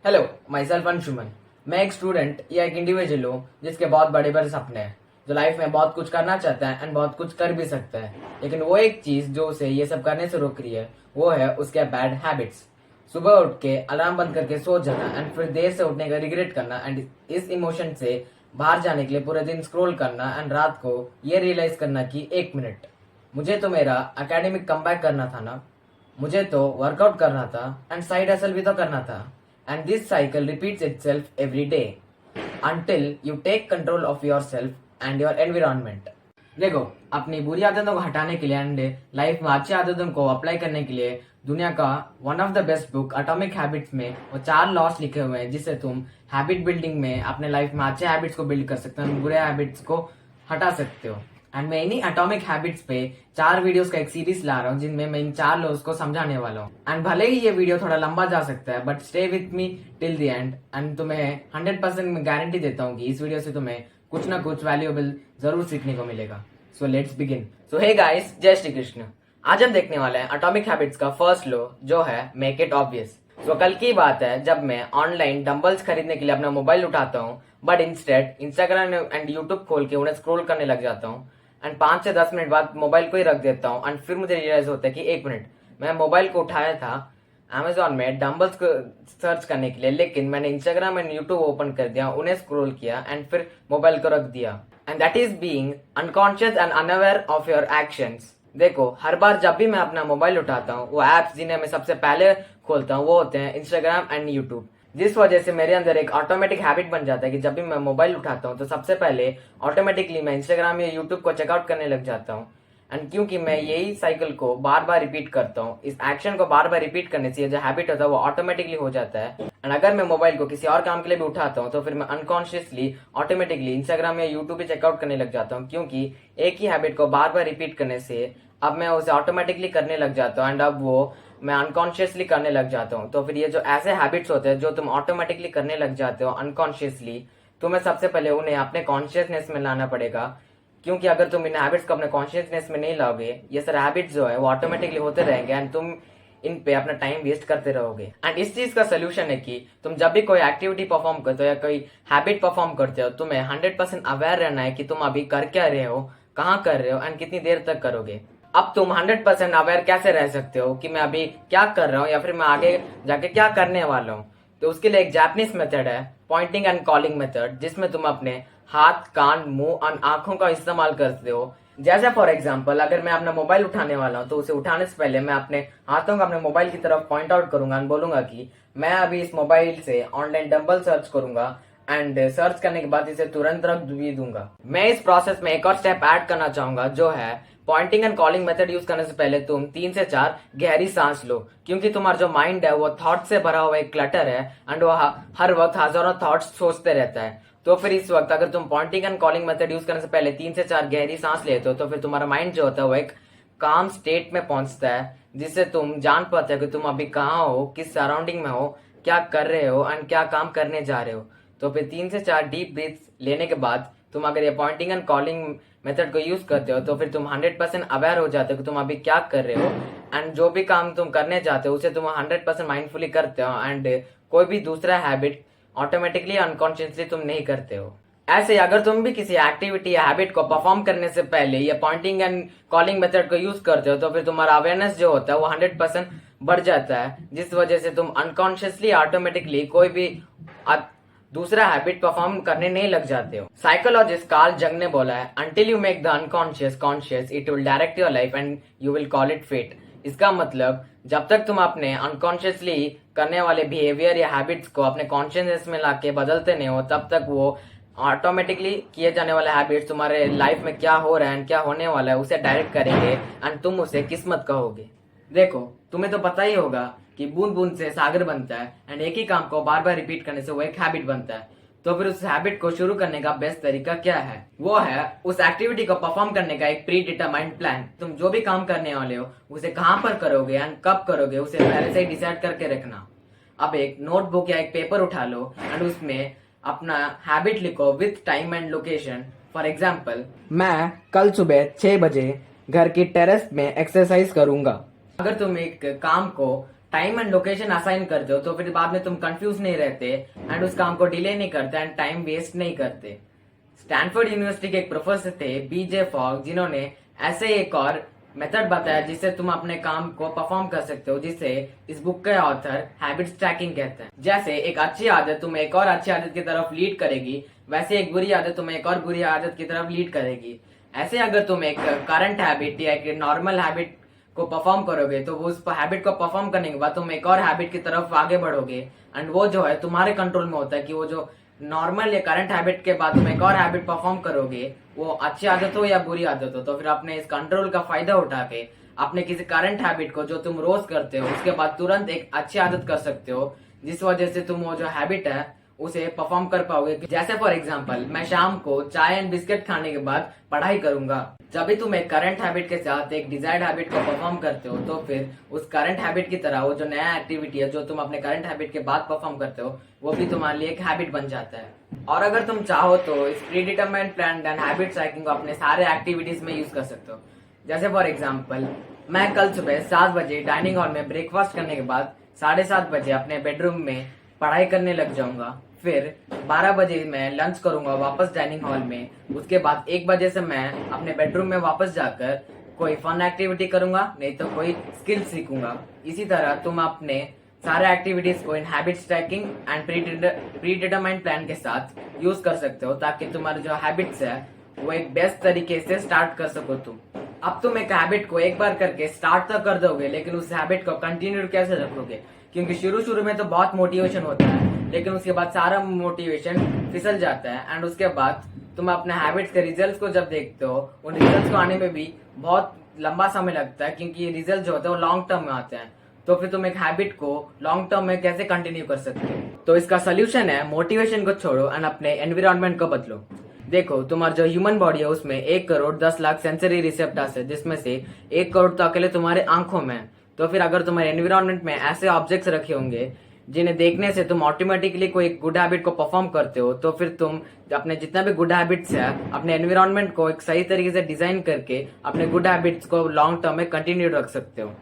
Hello, my self Anshuman. मैं एक student या एक इंडिविजुअल हूँ जिसके बहुत बड़े बड़े सपने हैं, जो लाइफ में बहुत कुछ करना चाहता है एंड बहुत कुछ कर भी सकता है। लेकिन वो एक चीज जो उसे ये सब करने से रोक रही है वो है उसके बैड हैबिट्स। सुबह उठ के अलार्म बंद करके सो जाना एंड फिर देर से उठने का रिग्रेट करना एंड इस इमोशन से बाहर जाने के लिए पूरे दिन स्क्रॉल करना एंड रात को ये रियलाइज करना कि 1 मिनट, मुझे तो मेरा एकेडमिक कमबैक करना था ना, मुझे तो वर्कआउट करना था एंड साइड हसल भी तो करना था। And this cycle repeats itself every day until you take control of yourself and your environment। देखो, अपनी बुरी आदतों को हटाने के लिए एंड लाइफ में अच्छी आदतों को अप्लाई करने के लिए दुनिया का one of the best book atomic habits में वो 4 लॉस लिखे हुए हैं जिससे तुम हैबिट बिल्डिंग में अपने लाइफ में अच्छे हैबिट्स को बिल्ड कर सकते हो, बुरे हैबिट्स को हटा सकते हो। एंड मैं इन्हीं एटॉमिक हैबिट्स पे 4 वीडियोस का एक सीरीज ला रहा हूँ जिनमें मैं इन 4 लॉस को समझाने वाला हूँ। एंड भले ही ये वीडियो थोड़ा लंबा जा सकता है but stay with me till the end and तुम्हें 100% में गारंटी देता हूँ कि इस वीडियो से तुम्हें कुछ ना कुछ वैल्यूएबल जरूर सीखने को मिलेगा। So let's begin. So hey guys, जय श्री कृष्ण। आज हम देखने वाले हैं एटॉमिक हैबिट्स का फर्स्ट लॉ जो है मेक इट ऑब्वियस। तो कल की बात है जब मैं ऑनलाइन डंबल्स खरीदने के लिए अपना मोबाइल उठाता हूँ but instead Instagram and YouTube खोल के उन्हें स्क्रॉल करने लग जाता हूँ एंड 5 से 10 मिनट बाद मोबाइल को ही रख देता हूँ एंड फिर मुझे रियलाइज होता है कि 1 मिनट, मैं मोबाइल को उठाया था अमेजोन में डंबल्स को सर्च करने के लिए, लेकिन मैंने इंस्टाग्राम एंड यूट्यूब ओपन कर दिया, उन्हें स्क्रॉल किया एंड फिर मोबाइल को रख दिया। And that is being unconscious and unaware of your actions. देखो, हर बार जब भी मैं अपना मोबाइल उठाता हूँ वो एप्स जिन्हें मैं सबसे पहले खोलता हूँ वो होते हैं इंस्टाग्राम एंड यूट्यूब, जिस वजह से मेरे अंदर एक ऑटोमेटिक हैबिट बन जाता है कि जब भी मैं मोबाइल उठाता हूँ तो सबसे पहले ऑटोमेटिकली मैं इंस्टाग्राम या यूट्यूब को चेकआउट करने लग जाता हूँ। एंड क्योंकि मैं यही साइकिल को बार बार रिपीट करता हूँ, इस एक्शन को बार बार रिपीट करने से जो हैबिट होता है वो ऑटोमेटिकली हो जाता है। एंड अगर मैं मोबाइल को किसी और काम के लिए भी उठाता हूँ तो फिर मैं अनकॉन्शियसली ऑटोमेटिकली इंस्टाग्राम या यूट्यूब भी चेकआउट करने लग जाता हूँ, क्योंकि एक ही हैबिट को बार बार रिपीट करने से अब मैं उसे ऑटोमेटिकली करने लग जाता हूँ एंड अब वो मैं अनकॉन्शियसली करने लग जाता हूँ। तो फिर ये जो ऐसे हैबिट्स होते हैं जो तुम ऑटोमेटिकली करने लग जाते हो अनकॉन्शियसली, तुम्हें सबसे पहले उन्हें अपने कॉन्शियसनेस में लाना पड़ेगा, क्योंकि अगर तुम इन हैबिट्स को अपने कॉन्शियसनेस में नहीं लाओगे ये सारे हैबिट्स जो है वो ऑटोमेटिकली होते रहेंगे एंड तुम इन पे अपना टाइम वेस्ट करते रहोगे। एंड इस चीज का सोल्यूशन है कि तुम जब भी कोई एक्टिविटी परफॉर्म करते हो या कोई हैबिट परफॉर्म करते हो, तुम्हें 100% अवेयर रहना है कि तुम अभी कर क्या रहे हो, कहाँ कर रहे हो एंड कितनी देर तक करोगे। अब तुम 100% अवेयर कैसे रह सकते हो कि मैं अभी क्या कर रहा हूँ या फिर मैं आगे जाके क्या करने वाला हूँ, तो उसके लिए एक जापानीज मेथड है पॉइंटिंग एंड कॉलिंग मेथड, जिसमें तुम अपने हाथ, कान, मुंह और आंखों का इस्तेमाल करते हो। जैसे फॉर एग्जाम्पल अगर मैं अपना मोबाइल उठाने वाला हूँ तो उसे उठाने से पहले मैं अपने हाथों को अपने मोबाइल की तरफ पॉइंट आउट करूंगा एंड बोलूंगा कि मैं अभी इस मोबाइल से ऑनलाइन डंबल सर्च करूंगा एंड सर्च करने के बाद इसे तुरंत रख भी दूंगा। मैं इस प्रोसेस में एक और स्टेप ऐड करना चाहूंगा जो है pointing and calling method use करने से पहले तुम 3 से 4 गहरी सांस लो, क्योंकि तुम्हारा जो माइंड है वो थॉट से भरा हुआ एक क्लटर है एंड वो हर वक्त हजारों थॉट्स सोचते रहता है। तो फिर इस वक्त अगर तुम pointing and calling method use करने से पहले 3 से 4 गहरी सांस लेते हो तो फिर तुम्हारा माइंड जो होता है वो एक काम स्टेट में पहुंचता है, जिससे तुम जान पाते हो कि तुम अभी कहाँ हो, किस सराउंडिंग में हो, क्या कर रहे हो एंड क्या काम करने जा रहे हो। तो फिर 3 से 4 डीप ब्रीथ्स लेने के बाद तुम अगर ये पॉइंटिंग एंड कॉलिंग मेथड को यूज करते हो तो फिर तुम 100% अवेयर हो जाते हो कि तुम अभी क्या कर रहे हो एंड जो भी काम तुम करने जाते हो उसे तुम 100% माइंडफुली करते हो एंड कोई भी दूसरा हैबिट ऑटोमेटिकली अनकॉन्शियसली तुम नहीं करते हो। ऐसे अगर तुम भी किसी एक्टिविटी या हैबिट को परफॉर्म करने से पहले ये पॉइंटिंग एंड कॉलिंग मेथड को यूज करते हो तो फिर तुम्हारा अवेयरनेस जो होता है वो 100% बढ़ जाता है, जिस वजह से तुम अनकॉन्शियसली ऑटोमेटिकली कोई भी दूसरा हैबिट परफॉर्म करने नहीं लग जाते हो। साइकोलॉजिस्ट कार्ल जंग ने बोला है, until you make the unconscious conscious it will direct your life and you will call it fate. इसका मतलब जब तक तुम अपने अनकॉन्शियसली करने वाले बिहेवियर या हैबिट्स को अपने कॉन्शियसनेस में लाके बदलते नहीं हो तब तक वो ऑटोमेटिकली किए जाने वाले हैबिट्स तुम्हारे लाइफ में क्या हो रहा है एंड क्या होने वाला है उसे डायरेक्ट करेंगे एंड तुम उसे किस्मत कहोगे। देखो, तुम्हें तो पता ही होगा कि बूंद बूंद से सागर बनता है एंड एक ही काम को बार बार रिपीट करने से वो एक हैबिट बनता है। तो फिर उस हैबिट को शुरू करने का बेस्ट तरीका क्या है? वो है उस एक्टिविटी को परफॉर्म करने का एक प्री डिटरमाइंड प्लान। तुम जो भी काम करने वाले हो उसे कहाँ पर करोगे एंड कब करोगे उसे पहले से ही डिसाइड करके रखना। अब एक नोटबुक या एक पेपर उठा लो एंड उसमें अपना हैबिट लिखो with time and location. For example, मैं कल सुबह 6 बजे घर की टेरेस में एक्सरसाइज करूंगा। अगर तुम एक काम को टाइम एंड लोकेशन असाइन करते हो तो फिर बाद में तुम कंफ्यूज नहीं रहते एंड उस काम को डिले नहीं करते एंड टाइम वेस्ट नहीं करते। स्टैनफोर्ड यूनिवर्सिटी के एक प्रोफेसर थे बीजे फॉग, जिन्होंने ऐसे एक और मेथड बताया जिससे तुम अपने काम को परफॉर्म कर सकते हो, जिसे इस बुक के ऑथर हैबिट स्टैकिंग कहते हैं। जैसे एक अच्छी आदत तुम्हें एक और अच्छी आदत की तरफ लीड करेगी, वैसे एक बुरी आदत तुम्हें एक और बुरी आदत की तरफ लीड करेगी। ऐसे अगर तुम एक करंट हैबिट या एक नॉर्मल हैबिट को परफॉर्म करोगे तो वो उस हैबिट को परफॉर्म करने के बाद तुम एक और हैबिट की तरफ आगे बढ़ोगे एंड वो जो है तुम्हारे कंट्रोल में होता है कि वो जो नॉर्मल या करंट हैबिट के बाद तुम एक और हैबिट परफॉर्म करोगे, वो अच्छी आदत हो या बुरी आदत हो। तो फिर अपने इस कंट्रोल का फायदा उठा के अपने किसी करंट हैबिट को जो तुम रोज करते हो उसके बाद तुरंत एक अच्छी आदत कर सकते हो, जिस वजह से तुम वो जो हैबिट है उसे परफॉर्म कर पाओगे। जैसे फॉर एग्जाम्पल मैं शाम को चाय एंड बिस्किट खाने के बाद पढ़ाई करूंगा। जब भी तुम एक करंट हैबिट के साथ एक डिजायर्ड हैबिट को परफॉर्म करते हो तो फिर उस करंट हैबिट की तरह वो जो नया एक्टिविटी है जो तुम अपने करंट हैबिट के बाद परफॉर्म करते हो वो भी तुम्हारे लिए एक हैबिट बन जाता है। और अगर तुम चाहो तो इस predetermined plan and habit tracking को अपने सारे एक्टिविटीज में यूज कर सकते हो। जैसे फॉर एग्जाम्पल मैं कल सुबह 7 बजे डाइनिंग हॉल में ब्रेकफास्ट करने के बाद 7:30 बजे अपने बेडरूम में पढ़ाई करने लग जाऊंगा। फिर 12 बजे मैं लंच करूंगा वापस डाइनिंग हॉल में। उसके बाद 1 बजे से मैं अपने बेडरूम में वापस जाकर कोई फन एक्टिविटी करूंगा, नहीं तो कोई स्किल सीखूंगा। इसी तरह तुम अपने सारे एक्टिविटीज को in habit stacking and pre determined plan के साथ यूज कर सकते हो, ताकि तुम्हारे जो हैबिट्स है वो एक बेस्ट तरीके से स्टार्ट कर सको तुम। अब तुम एक हैबिट को एक बार करके स्टार्ट तो कर दोगे, लेकिन उस हैबिट को कंटिन्यू कैसे रखोगे? क्योंकि शुरू में तो बहुत मोटिवेशन होता है, लेकिन उसके बाद सारा मोटिवेशन फिसल जाता है एंड उसके बाद तुम अपने हैबिट्स के रिजल्ट्स को जब देखते हो, उन रिजल्ट्स को आने में भी बहुत लंबा समय लगता है, क्योंकि रिजल्ट जो होते हैं वो लॉन्ग टर्म में आते हैं। तो फिर तुम एक हैबिट को लॉन्ग टर्म में कैसे कंटिन्यू कर सकते हो? तो इसका सोल्यूशन है मोटिवेशन को छोड़ो एंड अपने एनवायरनमेंट को बदलो। देखो, तुम्हारा जो ह्यूमन बॉडी है उसमें 1 करोड़ 10 लाख सेंसरी रिसेप्टर्स है, जिसमें से 1 करोड़ तो अकेले तुम्हारे आंखों में है। तो फिर अगर तुम्हारे एनवायरनमेंट में ऐसे ऑब्जेक्ट्स रखे होंगे जिन्हें देखने से तुम ऑटोमेटिकली कोई गुड हैबिट को परफॉर्म करते हो, तो फिर तुम अपने जितना भी गुड हैबिट्स है अपने एनवायरनमेंट को एक सही तरीके से डिजाइन करके अपने गुड हैबिट्स को लॉन्ग टर्म में कंटिन्यू रख सकते हो।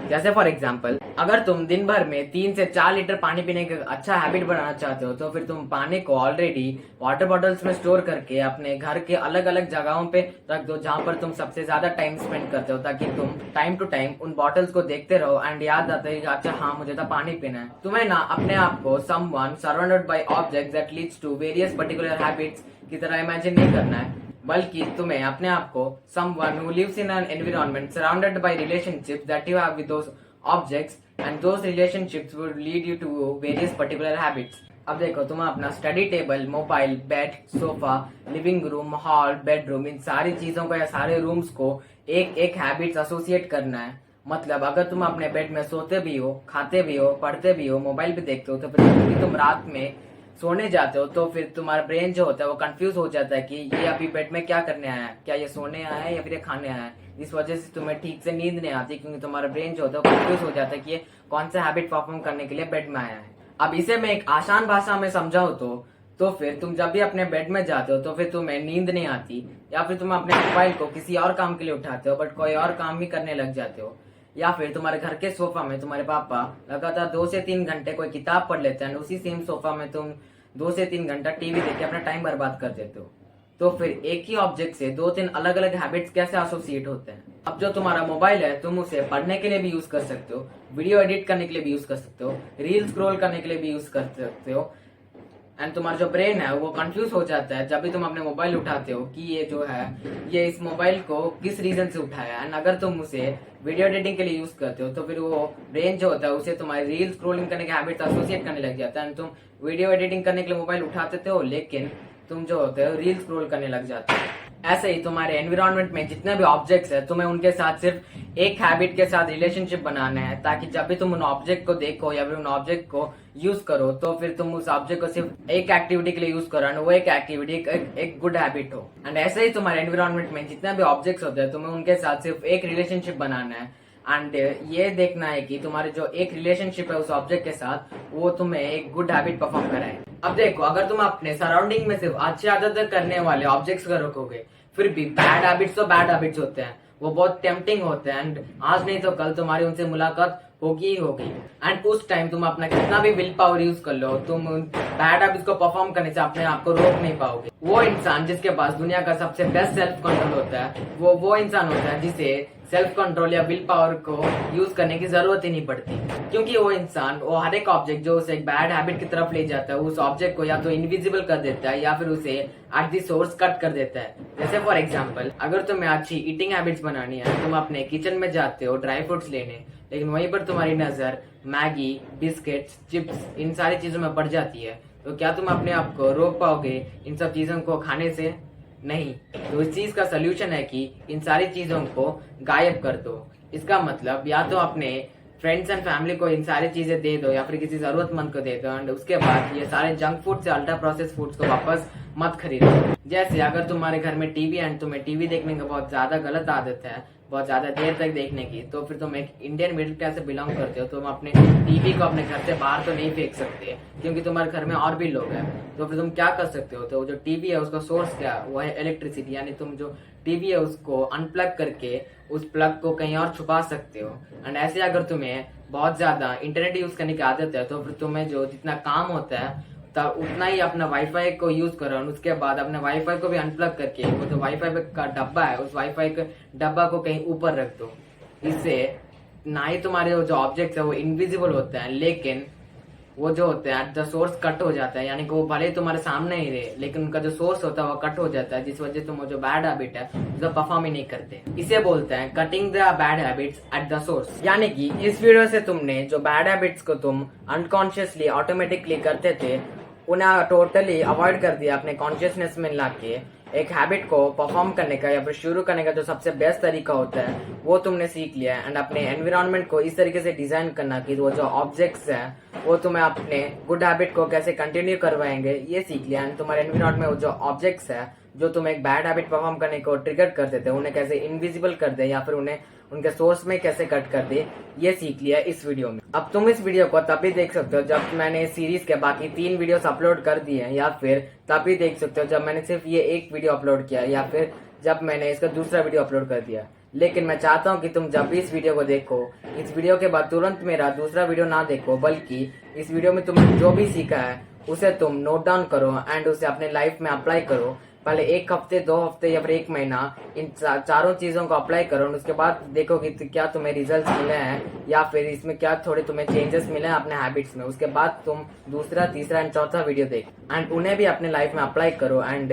जैसे फॉर एग्जाम्पल अगर तुम दिन भर में 3 से 4 लीटर पानी पीने का अच्छा हैबिट बनाना चाहते हो, तो फिर तुम पानी को ऑलरेडी वाटर बॉटल्स में स्टोर करके अपने घर के अलग अलग जगहों पे रख दो, जहां पर तुम सबसे ज्यादा टाइम स्पेंड करते हो, ताकि तुम टाइम टू टाइम उन बॉटल्स को देखते रहो एंड याद आता है अच्छा हाँ मुझे तो पानी पीना है। तुम्हें ना अपने आप को someone surrounded by objects that leads to various particular habits की तरह इमेजिन नहीं करना है, बल्कि तुम्हें अपने आप को someone who lives in an environment surrounded by relationships that you have with those objects, and those relationships would lead you to various particular habits. अब देखो, तुम्हें अपना study table, mobile, bed, sofa, living room, hall, bedroom, इन सारी चीजों को या सारे रूम्स को एक एक हैबिट्स एसोसिएट करना है। मतलब अगर तुम अपने बेड में सोते भी हो, खाते भी हो, पढ़ते भी हो, मोबाइल भी देखते हो, तो फिर जब भी तुम रात में सोने जाते हो तो फिर तुम्हारा ब्रेन जो होता है वो कंफ्यूज हो जाता है कि ये अभी बेड में क्या करने आया है, क्या ये सोने आया है या फिर ये खाने आया है। इस वजह से तुम्हें ठीक से नींद नहीं आती, क्योंकि तुम्हारा ब्रेन जो होता है वो कंफ्यूज हो जाता है कि ये कौन सा हैबिट परफॉर्म करने के लिए बेड में आया है। अब इसे मैं एक आसान भाषा में समझाऊं तो फिर तुम जब भी अपने बेड में जाते हो तो फिर तुम्हें नींद नहीं आती, या फिर तुम अपने मोबाइल को किसी और काम के लिए उठाते हो बट कोई और काम भी करने लग जाते हो, या फिर तुम्हारे घर के सोफा में तुम्हारे पापा लगातार 2 से 3 घंटे कोई किताब पढ़ लेते हैं, उसी सेम सोफा में तुम 2 से 3 घंटा टीवी देख के अपना टाइम बर्बाद कर देते हो। तो फिर एक ही ऑब्जेक्ट से 2-3 अलग अलग हैबिट्स कैसे एसोसिएट होते हैं? अब जो तुम्हारा मोबाइल है तुम उसे पढ़ने के लिए भी यूज कर सकते हो, वीडियो एडिट करने के लिए भी यूज कर सकते हो, रील स्क्रॉल करने के लिए भी यूज कर सकते हो। एंड तुम्हारा जो ब्रेन है वो कंफ्यूज हो जाता है जब भी तुम अपने मोबाइल उठाते हो कि ये जो है ये इस मोबाइल को किस रीजन से उठाया। एंड अगर तुम उसे वीडियो एडिटिंग के लिए यूज करते हो तो फिर वो ब्रेन जो होता है उसे तुम्हारी रील स्क्रॉलिंग करने के हैबिट एसोसिएट करने लग जाता है। तुम वीडियो एडिटिंग करने के लिए मोबाइल उठाते हो, लेकिन तुम जो होते हो रील स्क्रॉल करने लग जाते हो। ऐसे ही तुम्हारे एनवायरनमेंट में जितने भी ऑब्जेक्ट्स है तुम्हें उनके साथ सिर्फ एक हैबिट के साथ रिलेशनशिप बनाना है, ताकि जब भी तुम उन ऑब्जेक्ट को देखो या फिर उन ऑब्जेक्ट को यूज करो तो फिर तुम उस ऑब्जेक्ट को सिर्फ एक एक्टिविटी के लिए यूज करो एंड वो एक एक्टिविटी एक गुड हैबिट हो। एंड ऐसे ही तुम्हारे एनवायरनमेंट में जितने भी ऑब्जेक्ट्स होते हैं तुम्हें उनके साथ सिर्फ एक रिलेशनशिप बनाना है एंड ये देखना है कि तुम्हारे जो एक रिलेशनशिप है उस ऑब्जेक्ट के साथ वो तुम्हें एक गुड हैबिट परफॉर्म कराए। अब देखो, अगर तुम अपने सराउंडिंग में सिर्फ अच्छी आदतें करने वाले ऑब्जेक्ट्स को रखोगे, फिर भी बैड हैबिट्स होते हैं, वो बहुत टेम्पटिंग होते हैं एंड आज नहीं तो कल तुम्हारी उनसे मुलाकात होगी ही होगी। एंड उस टाइम तुम अपना कितना भी विल पावर यूज कर लो, तुम बैड हैबिट्स को परफॉर्म करने से अपने आप को रोक नहीं पाओगे। वो इंसान जिसके पास दुनिया का सबसे बेस्ट सेल्फ कंट्रोल होता है, वो इंसान होता है जिसे सेल्फ कंट्रोल या विल पावर को यूज करने की जरूरत ही नहीं पड़ती, क्योंकि वो इंसान वो हर एक ऑब्जेक्ट जो उसे एक बैड हैबिट की तरफ ले जाता है, उस ऑब्जेक्ट को या तो इनविजिबल कर देता है या फिर उसे एट दी सोर्स कट कर देता है। जैसे फॉर एग्जाम्पल, अगर तुम्हें अच्छी ईटिंग हैबिट्स बनानी है, तुम अपने किचन में जाते हो ड्राई फ्रूट्स लेने, लेकिन वहीं पर तुम्हारी नजर मैगी, बिस्किट्स, चिप्स इन सारी चीजों में पड़ जाती है, तो क्या तुम अपने आप को रोक पाओगे इन सब चीजों को खाने से? नहीं। तो इस चीज का सोल्यूशन है कि इन सारी चीजों को गायब कर दो। इसका मतलब या तो अपने फ्रेंड्स एंड फैमिली को इन सारी चीजें दे दो या फिर किसी जरूरतमंद को दे दो, एंड उसके बाद ये सारे जंक फूड से अल्ट्रा प्रोसेस फूड्स को वापस मत खरीदो। जैसे अगर तुम्हारे घर में टीवी एंड तुम्हें टीवी देखने का बहुत ज्यादा गलत आदत है, बहुत ज्यादा देर तक देखने की, तो फिर तुम एक इंडियन मिडिल क्लास से बिलोंग करते हो, तुम अपने टीवी को अपने घर से बाहर तो नहीं फेंक सकते क्योंकि तुम्हारे घर में और भी लोग हैं। तो फिर तुम क्या कर सकते हो? तो जो टीवी है उसका सोर्स क्या है? वो है इलेक्ट्रिसिटी, यानी तुम जो टीवी है उसको अनप्लग करके उस प्लग को कहीं और छुपा सकते हो। एंड ऐसे अगर तुम्हें बहुत ज्यादा इंटरनेट यूज करने की आदत है, तो फिर तुम्हें जो जितना काम होता है तब उतना ही अपना वाईफाई को यूज करो, और उसके बाद अपने वाईफाई को भी अनप्लग करके वो जो वाईफाई का डब्बा है उस वाईफाई के डब्बा को कहीं ऊपर रख दो। इससे ना ही तुम्हारे जो ऑब्जेक्ट्स है वो इनविजिबल होते हैं, लेकिन वो जो होते हैं द सोर्स कट हो जाता है, यानी कि वो भले ही तुम्हारे सामने ही रहे लेकिन उनका जो सोर्स होता है वो कट हो जाता है, जिस वजह से तुम जो बैड हैबिट है उसे परफॉर्म ही नहीं करते। इसे बोलते हैं cutting the bad habits at the source. यानी कि इस वीडियो से तुमने जो बैड हैबिट्स को तुम अनकॉन्शियसली ऑटोमेटिकली करते थे उन्हें टोटली अवॉइड कर दिया, अपने कॉन्शियसनेस में लाके एक हैबिट को परफॉर्म करने का या फिर शुरू करने का जो सबसे बेस्ट तरीका होता है वो तुमने सीख लिया है। एंड अपने एनवायरनमेंट को इस तरीके से डिजाइन करना कि वो जो ऑब्जेक्ट्स हैं वो तुम्हें अपने गुड हैबिट को कैसे कंटिन्यू करवाएंगे ये सीख लिया। एंड तुम्हारे एनवायरनमेंट में वो जो ऑब्जेक्ट्स है जो तुम्हें एक बैड हैबिट परफॉर्म करने को ट्रिगर कर देते हैं उन्हें कैसे इनविजिबल कर दे या फिर उन्हें उनके सोर्स में कैसे कट कर दे, ये सीख लिया इस वीडियो में। अब तुम इस वीडियो को तभी देख सकते हो जब मैंने इस सीरीज के बाकी 3 वीडियोस अपलोड कर दिए हैं, या फिर तभी देख सकते हो जब मैंने सिर्फ ये एक वीडियो अपलोड किया, या फिर जब मैंने इसका दूसरा वीडियो अपलोड कर दिया। लेकिन मैं चाहता हूँ कि तुम जब भी इस वीडियो को देखो, इस वीडियो के बाद तुरंत मेरा दूसरा वीडियो ना देखो, बल्कि इस वीडियो में तुमने जो भी सीखा है उसे तुम नोट डाउन करो एंड उसे अपने लाइफ में अप्लाई करो। पहले 1 हफ्ते, 2 हफ्ते या फिर 1 महीना इन चारों चीजों को अप्लाई करो, और उसके बाद देखो कि क्या तुम्हें रिजल्ट्स मिले हैं या फिर इसमें क्या थोड़े तुम्हें चेंजेस मिले हैं अपने हैबिट्स में। उसके बाद तुम दूसरा, तीसरा एंड चौथा वीडियो देख एंड उन्हें भी अपने लाइफ में अप्लाई करो एंड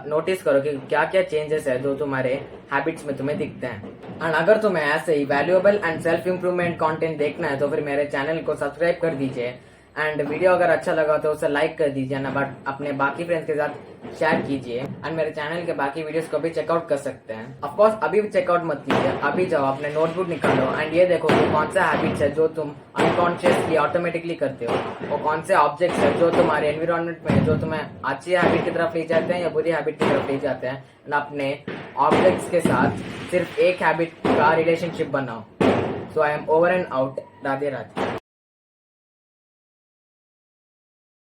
नोटिस करो कि क्या क्या चेंजेस है जो तुम्हारे हैबिट्स में तुम्हें दिखते हैं। एंड अगर तुम्हें ऐसे ही valuable and self improvement content देखना है तो फिर मेरे चैनल को सब्सक्राइब कर दीजिए, एंड वीडियो अगर अच्छा लगा तो उसे लाइक कर दीजिए ना, बट अपने बाकी फ्रेंड्स के साथ शेयर कीजिए। एंड मेरे चैनल के बाकी वीडियोस को भी चेकआउट कर सकते हैं। ऑफ कोर्स अभी भी चेकआउट मत कीजिए, अभी जाओ अपने नोटबुक निकालो एंड ये देखो कि कौन सा हैबिट्स है जो तुम अनकॉन्शियसली ऑटोमेटिकली करते हो, और कौन से ऑब्जेक्ट्स है जो तुम्हारे एनवायरनमेंट में जो तुम्हें अच्छी हैबिट की तरफ ले जाते हैं या बुरी हैबिट की तरफ ले जाते हैं। एंड अपने ऑब्जेक्ट्स के साथ सिर्फ एक हैबिट का रिलेशनशिप बनाओ। So I am over and out. Radhe Radhe.